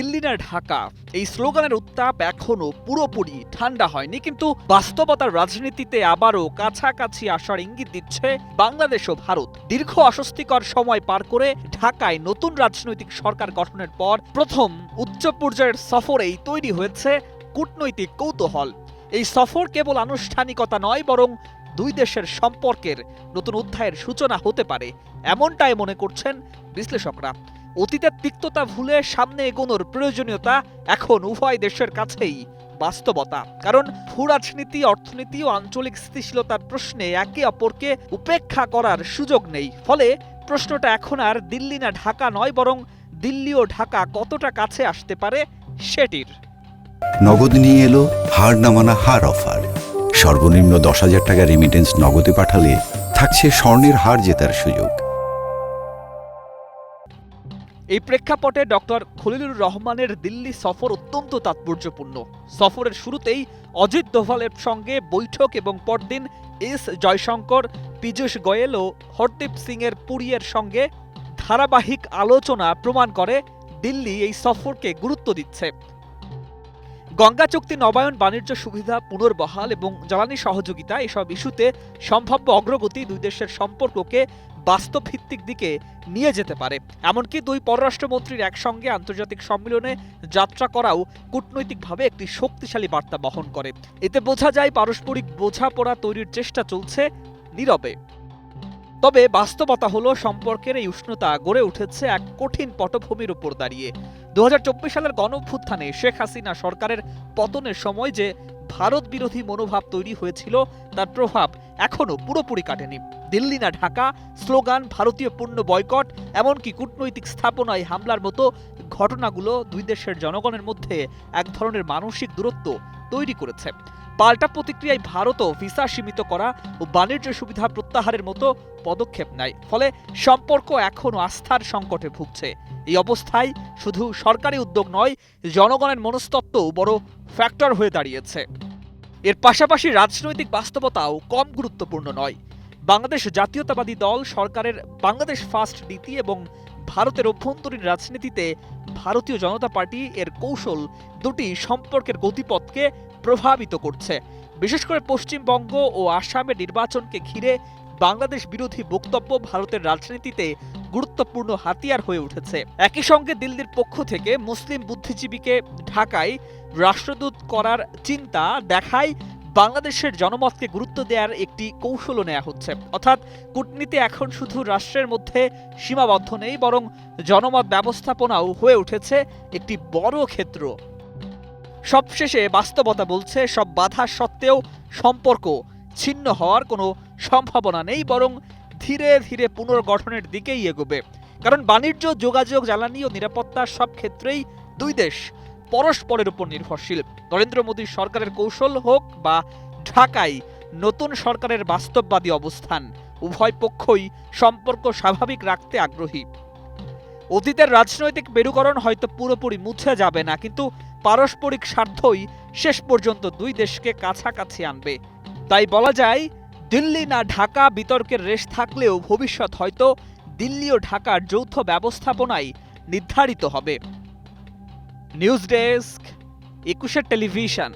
দিল্লি না ঢাকা, এই স্লোগানের উত্তাপ এখনো পুরোপুরি ঠান্ডা হয়নি, কিন্তু বাস্তবতার রাজনীতিতে আবারও কাছাকাছি আসার ইঙ্গিত দিচ্ছে বাংলাদেশ ও ভারত। দীর্ঘ অস্বস্তিকর সময় পার করে ঢাকায় নতুন রাজনৈতিক সরকার গঠনের পর প্রথম উচ্চ পর্যায়ের সফরেই তৈরি হয়েছে কূটনৈতিক কৌতূহল। এই সফর কেবল আনুষ্ঠানিকতা নয়, বরং দুই দেশের সম্পর্কের নতুন অধ্যায়ের সূচনা হতে পারে, এমনটাই মনে করছেন বিশ্লেষকরা। অতীতের তিক্ততা ভুলে সামনে এগোনোর প্রয়োজনীয়তা এখন উভয় দেশের কাছেই বাস্তবতা। কারণ ভূ রাজনীতি, অর্থনীতি ও আঞ্চলিক স্থিতিশীলতার প্রশ্নে একে অপরকে উপেক্ষা করার সুযোগ নেই। ফলে প্রশ্নটা এখন আর দিল্লি না ঢাকা নয়, বরং দিল্লি ও ঢাকা কতটা কাছে আসতে পারে সেটির। নগদ নিয়ে এলো হার না মানা হার অফার। সর্বনিম্ন 10,000 টাকা রেমিটেন্স নগদে পাঠালে থাকছে স্বর্ণের হার জেতার সুযোগ। এই প্রেক্ষাপটে ডক্টর খলিলুর রহমানের দিল্লি সফর অত্যন্ত তাৎপর্যপূর্ণ। সফরের শুরুতেই অজিত দোভালের সঙ্গে বৈঠক এবং পরদিন এস জয়শঙ্কর, পীযূষ গোয়েল ও হরদীপ সিং এর পুরীর সঙ্গে ধারাবাহিক আলোচনা প্রমাণ করে দিল্লি এই সফরকে গুরুত্ব দিচ্ছে। গঙ্গা চুক্তি নবায়ন, বাণিজ্য সুবিধা পুনর্বহাল এবং জ্বালানি সহযোগিতা, এসব ইস্যুতে সম্ভাব্য অগ্রগতি দুই দেশের সম্পর্ককে বাস্তব ভিত্তিক দিকে নিয়ে যেতে পারে। এমনকি দুই পররাষ্ট্রমন্ত্রীর একসঙ্গে আন্তর্জাতিক সম্মেলনে যাত্রা করাও কূটনৈতিকভাবে একটি শক্তিশালী বার্তা বহন করে। এতে বোঝা যায় পারস্পরিক বোঝাপড়া তৈরির চেষ্টা চলছে নীরবে। তবে বাস্তবতা হলো, সম্পর্কের এই উষ্ণতা গড়ে উঠেছে এক কঠিন পটভূমির উপর দাঁড়িয়ে। 2024 সালের গণঅভ্যুত্থানে শেখ হাসিনা সরকারের পতনের সময় যে ভারত বিরোধী মনোভাব তৈরি হয়েছিল, তার প্রভাব এখনো পুরোপুরি কাটেনি। দিল্লি না ঢাকা স্লোগান, ভারতীয় পণ্য বয়কট, এমনকি কূটনৈতিক স্থাপনায় হামলার মতো ঘটনাগুলো দুই দেশের জনগণের মধ্যে এক ধরনের মানসিক দূরত্ব তৈরি করেছে। পাল্টা প্রতিক্রিয়ায় ভারতও ভিসা সীমিত করা ও বাণিজ্য সুবিধা প্রত্যাহারের মতো পদক্ষেপ নেয়। ফলে সম্পর্ক এখনো আস্থার সংকটে ভুগছে। এই অবস্থায় শুধু সরকারি উদ্যোগ নয়, জনগণের মনস্তত্ত্বও বড় ফ্যাক্টর হয়ে দাঁড়িয়েছে। এর পাশাপাশি রাজনৈতিক বাস্তবতাও কম গুরুত্বপূর্ণ নয়। বাংলাদেশ জাতীয়তাবাদী দল সরকারের বাংলাদেশ ফার্স্ট নীতি এবং ভারতের অভ্যন্তরীণ রাজনীতিতে ভারতীয় জনতা পার্টি এর কৌশল দুটি সম্পর্কের গতিপথকে প্রভাবিত করছে। বিশেষ করে পশ্চিমবঙ্গ ও আসামের নির্বাচনকে ঘিরে বাংলাদেশ বিরোধী বক্তব্য ভারতের রাজনীতিতে গুরুত্বপূর্ণ হাতিয়ার হয়ে উঠেছে। একই সঙ্গে দিল্লির পক্ষ থেকে মুসলিম বুদ্ধিজীবীকে ঢাকায় রাষ্ট্রদূত করার চিন্তা দেখায় বাংলাদেশের জনমতকে গুরুত্ব দেওয়ার একটি কৌশলও নেওয়া হচ্ছে। অর্থাৎ কূটনীতি এখন শুধু রাষ্ট্রের মধ্যে সীমাবদ্ধ নেই, বরং জনমত ব্যবস্থাপনাও হয়ে উঠেছে একটি বড় ক্ষেত্র। সবশেষে বাস্তবতা বলছে, সব বাধা সত্ত্বেও সম্পর্ক ছিন্ন হওয়ার কোনো সম্ভাবনা নেই, বরং ধীরে ধীরে পুনর্গঠনের দিকেই এগোবে। কারণ বাণিজ্য, যোগাযোগ, জ্বালানি ও নিরাপত্তার সব ক্ষেত্রেই দুই দেশ পরস্পরের উপর নির্ভরশীল। নরেন্দ্র মোদীর সরকারের কৌশল হোক বা ঢাকায় নতুন সরকারের বাস্তববাদী অবস্থান, উভয় পক্ষই সম্পর্ক স্বাভাবিক রাখতে আগ্রহী। অতীতের রাজনৈতিক মেরুকরণ হয়তো পুরোপুরি মুছে যাবে না, কিন্তু পারস্পরিক স্বার্থই শেষ পর্যন্ত দুই দেশকে কাছাকাছি আনবে। তাই বলা যায়, দিল্লি না ঢাকা বিতর্কের রেশ থাকলেও ভবিষ্যৎ হয়তো দিল্লি ও ঢাকার যৌথ ব্যবস্থাপনায় নির্ধারিত হবে। News desk, 21 television.